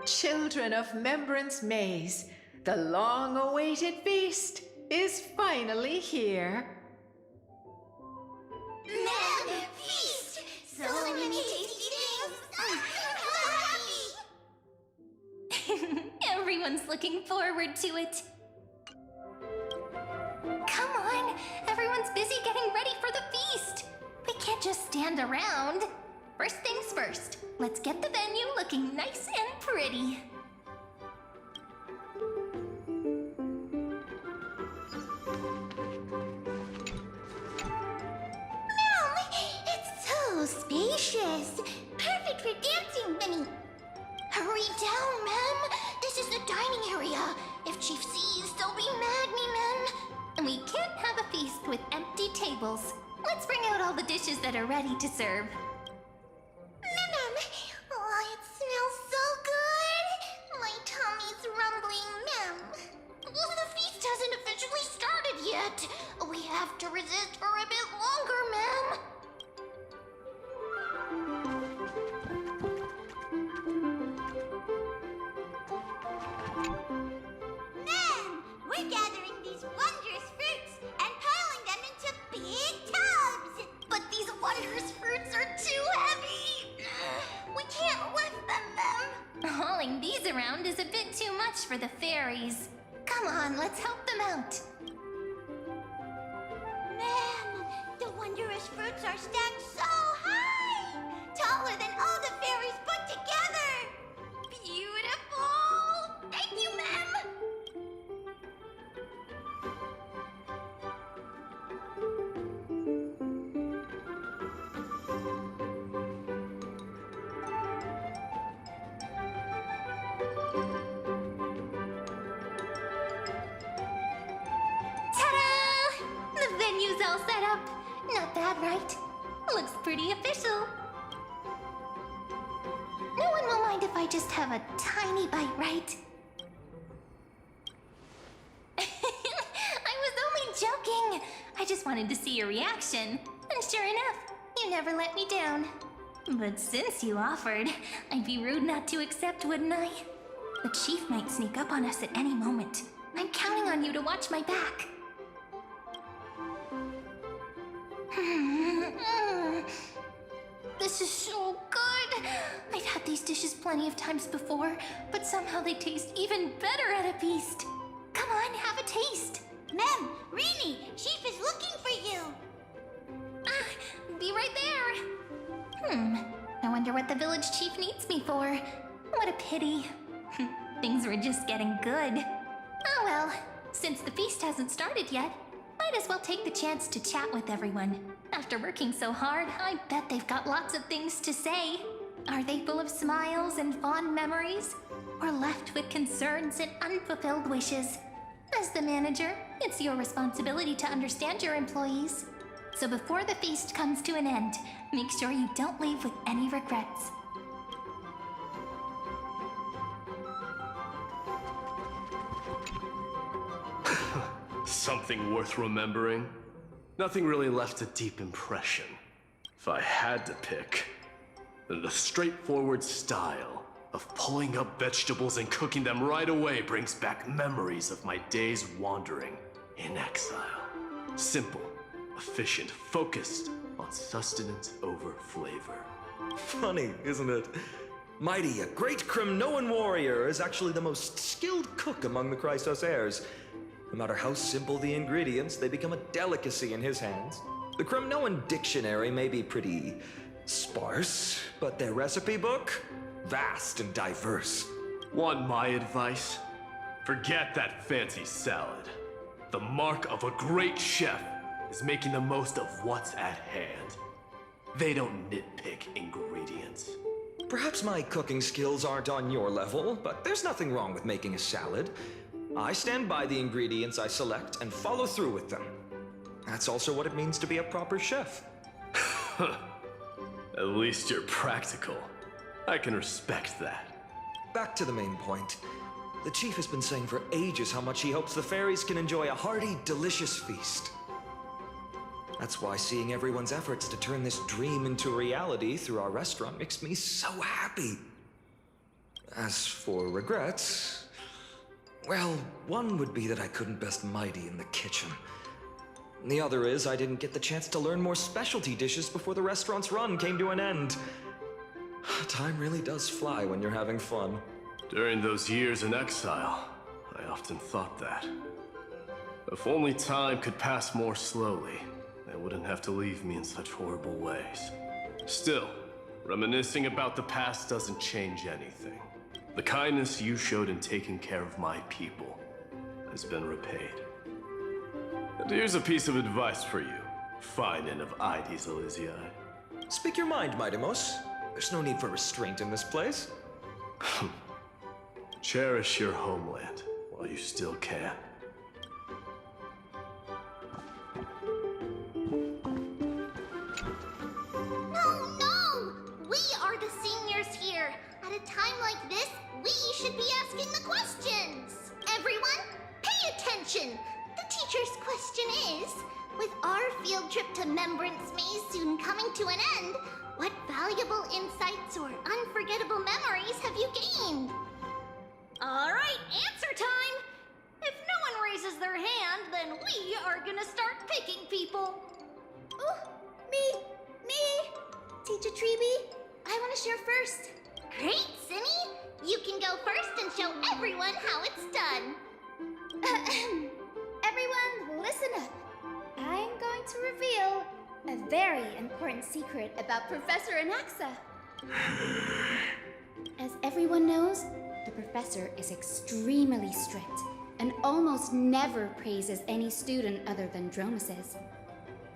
Children of Membrance Maze, the long-awaited feast is finally here. Man, feast! So many tasty things! I'm so happy! Everyone's looking forward to it. Come on, everyone's busy getting ready for the feast. We can't just stand around. First things first, let's get the venue looking nice and pretty. Mom, it's so spacious. Perfect for dancing, Minnie. Hurry down, ma'am. This is the dining area. If Chief sees, they'll be mad me, ma'am. And we can't have a feast with empty tables. Let's bring out all the dishes that are ready to serve. Ma'am, oh, it smells so good. My tummy's rumbling, ma'am. Well, the feast hasn't officially started yet. We have to resist for a bit longer, ma'am. Ma'am, we're gathering these wondrous fruits and piling them into big tubs. But these wondrous fruits are too heavy. We can't lift them, ma'am. Hauling these around is a bit too much for the fairies. Come on, let's help them out. Ma'am, the wondrous fruits are stacked so high! Taller than all the fairies put together! Beautiful! Thank you, ma'am! Ta-da! The venue's all set up. Not bad, right? Looks pretty official. No one will mind if I just have a tiny bite, right? I was only joking. I just wanted to see your reaction. And sure enough, you never let me down. But since you offered, I'd be rude not to accept, wouldn't I? The chief might sneak up on us at any moment. I'm counting on you to watch my back. This is so good! I've had these dishes plenty of times before, but somehow they taste even better at a feast. Come on, have a taste. Ma'am, Rini, Chief is looking for you! Be right there. I wonder what the village chief needs me for. What a pity. Things were just getting good. Oh well, since the feast hasn't started yet, might as well take the chance to chat with everyone. After working so hard, I bet they've got lots of things to say. Are they full of smiles and fond memories? Or left with concerns and unfulfilled wishes? As the manager, it's your responsibility to understand your employees. So before the feast comes to an end, make sure you don't leave with any regrets. Something worth remembering? Nothing really left a deep impression. If I had to pick, then the straightforward style of pulling up vegetables and cooking them right away brings back memories of my days wandering in exile. Simple, efficient, focused on sustenance over flavor. Funny, isn't it? Mighty, a great Kremnoan warrior, is actually the most skilled cook among the Christos heirs. No matter how simple the ingredients, they become a delicacy in his hands. The Kremnoan dictionary may be pretty sparse, but their recipe book, vast and diverse. Want my advice? Forget that fancy salad. The mark of a great chef is making the most of what's at hand. They don't nitpick ingredients. Perhaps my cooking skills aren't on your level, but there's nothing wrong with making a salad. I stand by the ingredients I select and follow through with them. That's also what it means to be a proper chef. At least you're practical. I can respect that. Back to the main point. The chief has been saying for ages how much he hopes the fairies can enjoy a hearty, delicious feast. That's why seeing everyone's efforts to turn this dream into reality through our restaurant makes me so happy. As for regrets, well, one would be that I couldn't best Mighty in the kitchen. The other is I didn't get the chance to learn more specialty dishes before the restaurant's run came to an end. Time really does fly when you're having fun. During those years in exile, I often thought that. If only time could pass more slowly, they wouldn't have to leave me in such horrible ways. Still, reminiscing about the past doesn't change anything. The kindness you showed in taking care of my people has been repaid. And here's a piece of advice for you, Finin of Ides Elysiae. Speak your mind, Midimos. There's no need for restraint in this place. Cherish your homeland while you still can. No! We are the seniors here. At a time like this, we should be asking the questions. Everyone, pay attention. The teacher's question is, with our field trip to Membrance Maze soon coming to an end, what valuable insights or unforgettable memories have you gained? All right, answer time! If no one raises their hand, then we are gonna start picking people. Oh, me! Teacher Treeby, I want to share first. Great, Cinny! You can go first and show everyone how it's done. Everyone, listen up. I'm going to reveal a very important secret about Professor Anaxa. As everyone knows, the professor is extremely strict and almost never praises any student other than Dromuses.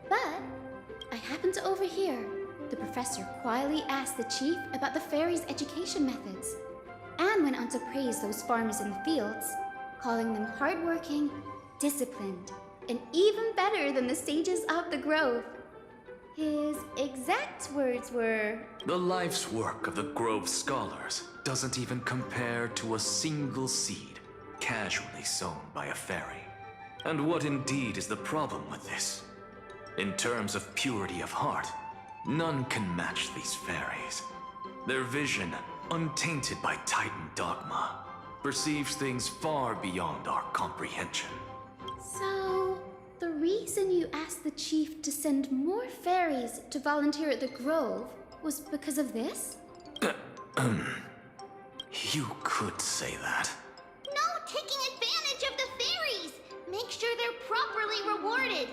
But I happened to overhear the professor quietly asked the chief about the fairies' education methods and went on to praise those farmers in the fields, calling them hardworking, disciplined, and even better than the sages of the grove. His exact words were, "The life's work of the Grove scholars doesn't even compare to a single seed casually sown by a fairy. And what indeed is the problem with this? In terms of purity of heart, none can match these fairies. Their vision, untainted by Titan dogma, perceives things far beyond our comprehension." So, the reason you asked the chief to send more fairies to volunteer at the Grove was because of this? You could say that. No taking advantage of the fairies! Make sure they're properly rewarded.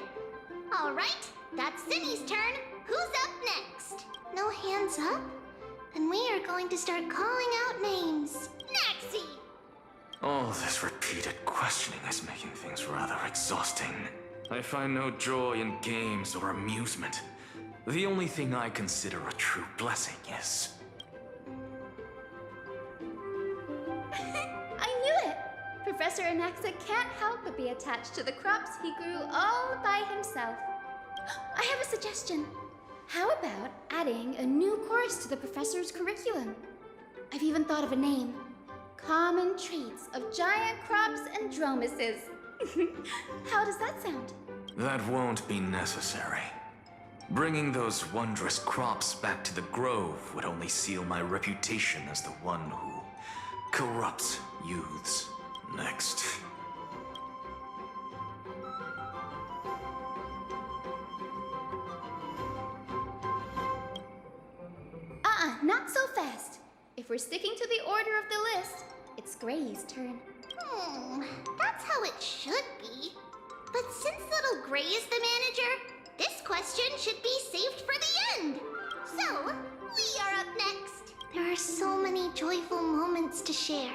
All right, that's Cinny's turn. Who's up next? No hands up? Then we are going to start calling out names. Naxi! All this repeated questioning is making things rather exhausting. I find no joy in games or amusement. The only thing I consider a true blessing is... I knew it! Professor Anaxa can't help but be attached to the crops he grew all by himself. I have a suggestion. How about adding a new course to the professor's curriculum? I've even thought of a name. Common Traits of Giant Crops and Dromuses. How does that sound? That won't be necessary. Bringing those wondrous crops back to the Grove would only seal my reputation as the one who corrupts youths next. Not so fast. If we're sticking to the order of the list, it's Gray's turn. That's how it should be. But since Little Gray is the manager, this question should be saved for the end. So, we are up next. There are so many joyful moments to share.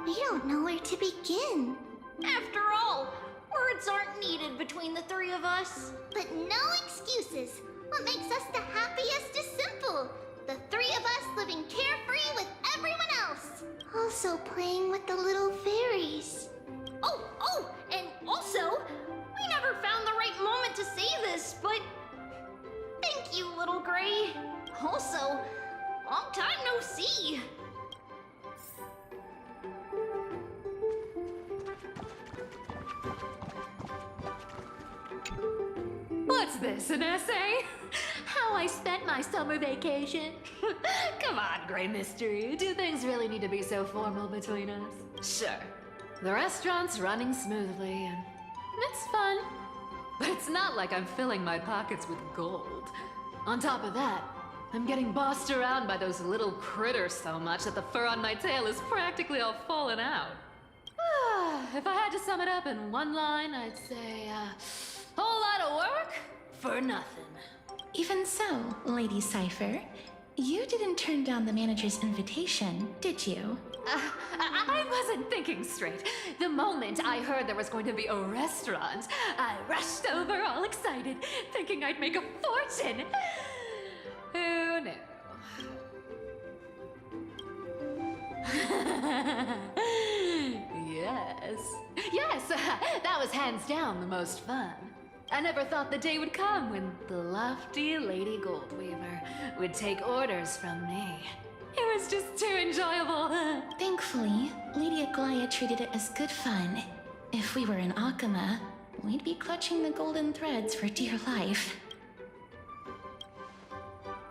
We don't know where to begin. After all, words aren't needed between the three of us. But no excuses. What makes us the happiest is simple. The three of us living carefree with everyone else. Also playing with the little fairies. Oh, and also, we never found the right moment to say this, but thank you, Little Gray. Also, long time no see. What's this, an essay? How I spent my summer vacation? Come on, Grey Mystery. Do things really need to be so formal between us? Sure. The restaurant's running smoothly, and it's fun. But it's not like I'm filling my pockets with gold. On top of that, I'm getting bossed around by those little critters so much that the fur on my tail is practically all fallen out. If I had to sum it up in one line, I'd say, whole lot of work for nothing. Even so, Lady Cypher, you didn't turn down the manager's invitation, did you? I wasn't thinking straight. The moment I heard there was going to be a restaurant, I rushed over all excited, thinking I'd make a fortune. Who knew? Yes, that was hands down the most fun. I never thought the day would come when the lofty Lady Goldweaver would take orders from me. It was just too enjoyable. Thankfully, Lady Aglaia treated it as good fun. If we were in Akama, we'd be clutching the golden threads for dear life.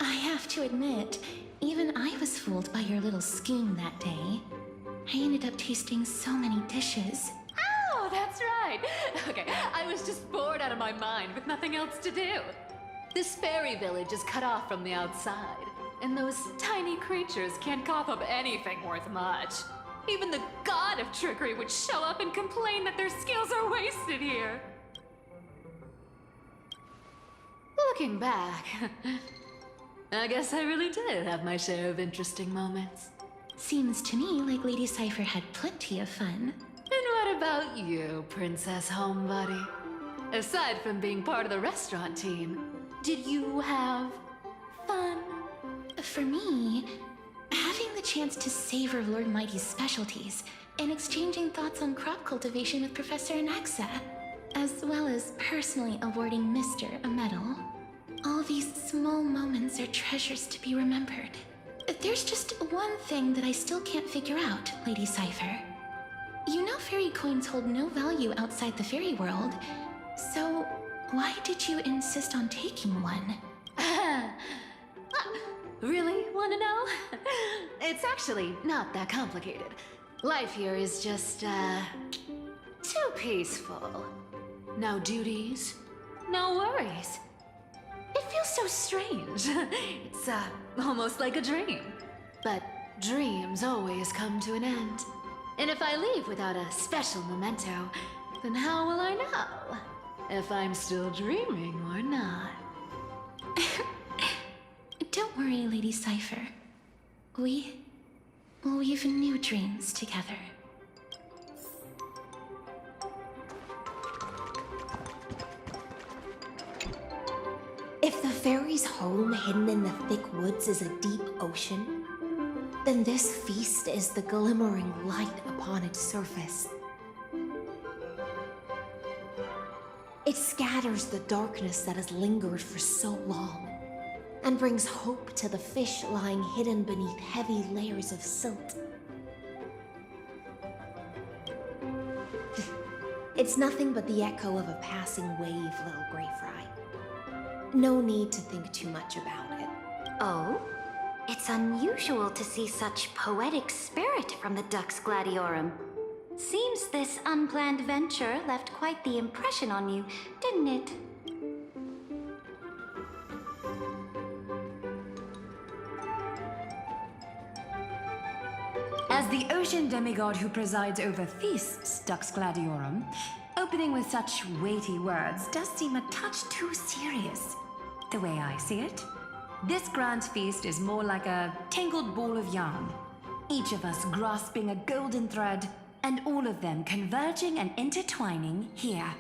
I have to admit, even I was fooled by your little scheme that day. I ended up tasting so many dishes. Oh, that's right. Okay, I was just bored out of my mind with nothing else to do. This fairy village is cut off from the outside, and those tiny creatures can't cough up anything worth much. Even the god of trickery would show up and complain that their skills are wasted here. Looking back, I guess I really did have my share of interesting moments. Seems to me like Lady Cypher had plenty of fun. And what about you, Princess Homebody? Aside from being part of the restaurant team, did you have fun? For me, having the chance to savor Lord Mighty's specialties and exchanging thoughts on crop cultivation with Professor Anaxa, as well as personally awarding Mr. a medal. All these small moments are treasures to be remembered. There's just one thing that I still can't figure out, Lady Cypher. You know fairy coins hold no value outside the fairy world, so why did you insist on taking one? Really want to know? It's actually not that complicated. Life here is just, too peaceful. No duties, no worries. It feels so strange. It's, almost like a dream. But dreams always come to an end. And if I leave without a special memento, then how will I know if I'm still dreaming or not? Don't worry, Lady Cypher. We've new dreams together. If the fairy's home hidden in the thick woods is a deep ocean, then this feast is the glimmering light upon its surface. It scatters the darkness that has lingered for so long, and brings hope to the fish lying hidden beneath heavy layers of silt. It's nothing but the echo of a passing wave, little Grey Fry. No need to think too much about it. Oh? It's unusual to see such poetic spirit from the Dux Gladiorum. Seems this unplanned venture left quite the impression on you, didn't it? As the ocean demigod who presides over feasts, Dux Gladiorum, opening with such weighty words does seem a touch too serious. The way I see it, this grand feast is more like a tangled ball of yarn. Each of us grasping a golden thread, and all of them converging and intertwining here.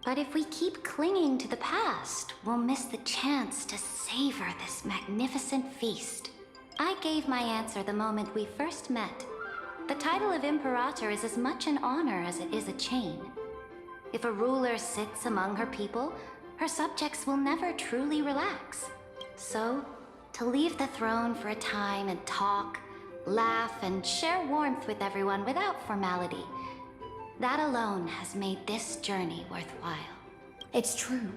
But if we keep clinging to the past, we'll miss the chance to savor this magnificent feast. I gave my answer the moment we first met. The title of Imperator is as much an honor as it is a chain. If a ruler sits among her people, her subjects will never truly relax. So, to leave the throne for a time and talk, laugh, and share warmth with everyone without formality, that alone has made this journey worthwhile. It's true.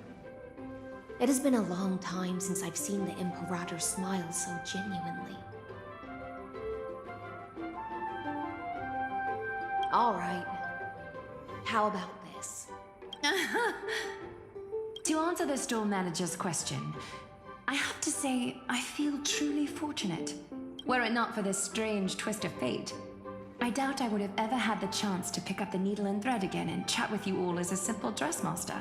It has been a long time since I've seen the Imperator smile so genuinely. All right. How about this? To answer the store manager's question, I have to say I feel truly fortunate. Were it not for this strange twist of fate, I doubt I would have ever had the chance to pick up the needle and thread again and chat with you all as a simple dressmaster.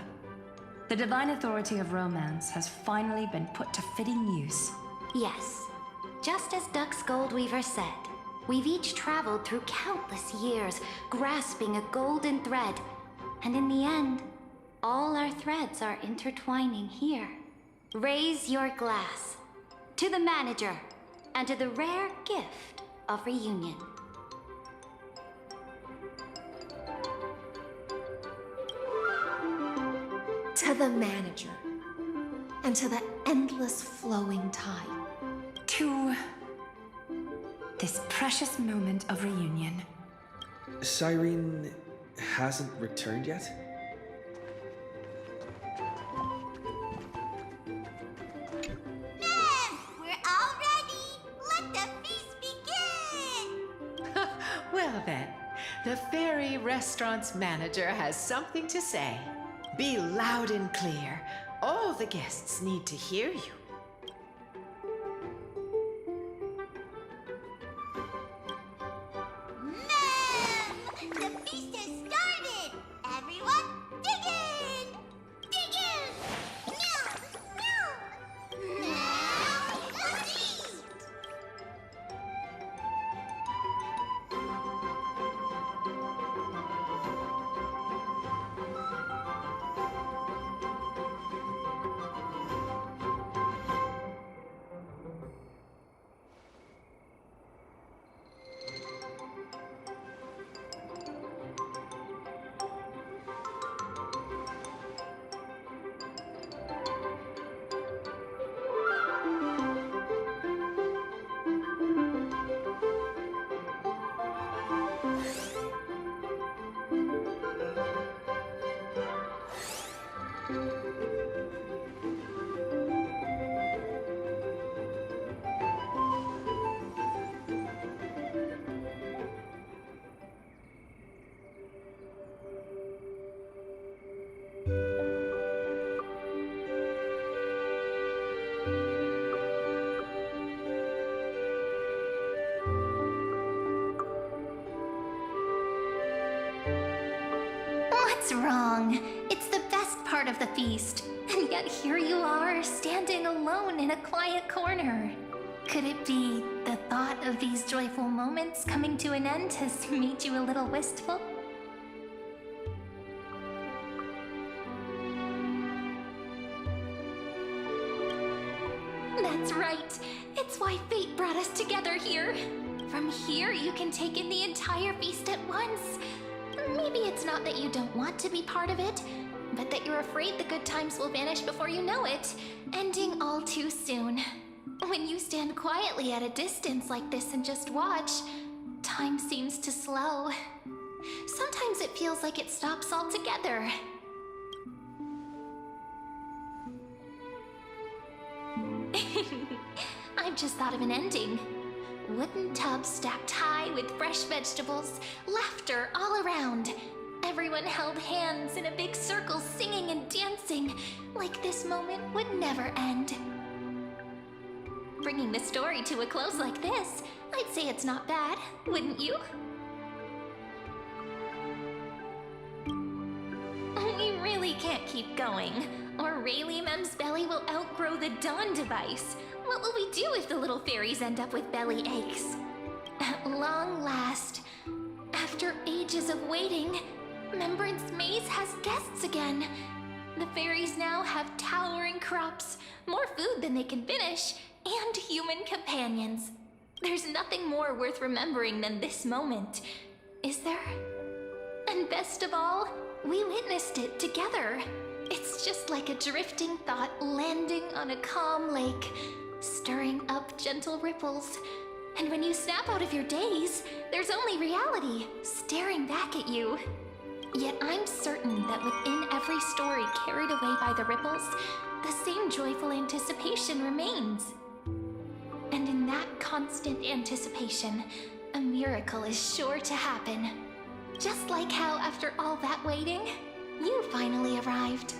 The divine authority of romance has finally been put to fitting use. Yes, just as Duck's Goldweaver said, we've each traveled through countless years, grasping a golden thread. And in the end, all our threads are intertwining here. Raise your glass to the manager and to the rare gift of reunion. To the manager. And to the endless flowing tide. To this precious moment of reunion. Cyrene hasn't returned yet? Ma'am, we're all ready. Let the feast begin. Well then, the fairy restaurant's manager has something to say. Be loud and clear. All the guests need to hear you. Ma'am, the feast has started. Everyone, dig in. Dig in. Meow, meow. Meow, the feast. What's wrong? It's the best part of the feast. And yet here you are, standing alone in a quiet corner. Could it be the thought of these joyful moments coming to an end has made you a little wistful? That's right. It's why fate brought us together here. From here, you can take in the entire feast at once. Maybe it's not that you don't want to be part of it, but that you're afraid the good times will vanish before you know it, ending all too soon. When you stand quietly at a distance like this and just watch, time seems to slow. Sometimes it feels like it stops altogether. I've just thought of an ending. Wooden tubs stacked high with fresh vegetables, laughter all around. Everyone held hands in a big circle singing and dancing, like this moment would never end. Bringing the story to a close like this, I'd say it's not bad, wouldn't you? We really can't keep going, or Rayleigh Mem's belly will outgrow the Dawn device. What will we do if the little fairies end up with belly aches? At long last, after ages of waiting, Remembrance Maze has guests again. The fairies now have towering crops, more food than they can finish, and human companions. There's nothing more worth remembering than this moment, is there? And best of all, we witnessed it together. It's just like a drifting thought landing on a calm lake, stirring up gentle ripples. And when you snap out of your daze, there's only reality staring back at you. Yet I'm certain that within every story carried away by the ripples, the same joyful anticipation remains. And in that constant anticipation, a miracle is sure to happen. Just like how, after all that waiting, you finally arrived.